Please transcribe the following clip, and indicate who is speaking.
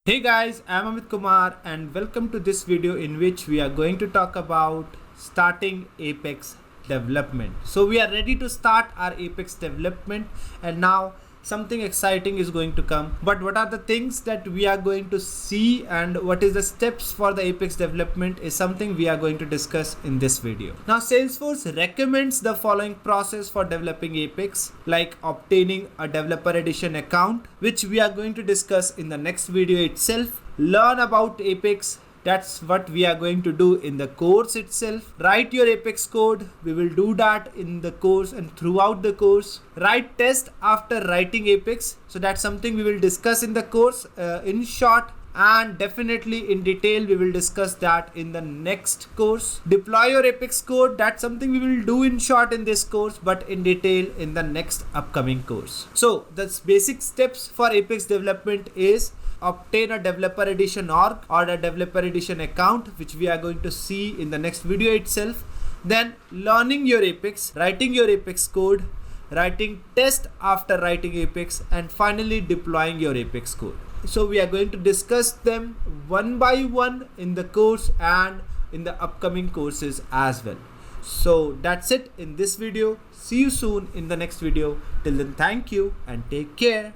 Speaker 1: Hey guys, I'm Amit Kumar and welcome to this video in which we are going to talk about starting Apex development. So we are ready to start our Apex development and now something exciting is going to come. But what are the things that we are going to see and what is the steps for the Apex development is something we are going to discuss in this video. Now Salesforce recommends the following process for developing Apex, like obtaining a developer edition account, which we are going to discuss in the next video itself. Learn about Apex. That's what we are going to do in the course itself. Write your Apex code. We will do that in the course and throughout the course. Write test after writing Apex. So that's something we will discuss in the course in short, and definitely in detail we will discuss that in the next course. Deploy your Apex code. That's something we will do in short in this course, but in detail in the next upcoming course. So the basic steps for Apex development is obtain a developer edition org or a developer edition account, which we are going to see in the next video itself. Then learning your Apex, writing your Apex code, writing test after writing Apex, and finally deploying your Apex code. So we are going to discuss them one by one in the course and in the upcoming courses as well. So that's it in this video. See you soon in the next video. Till then, thank you and take care.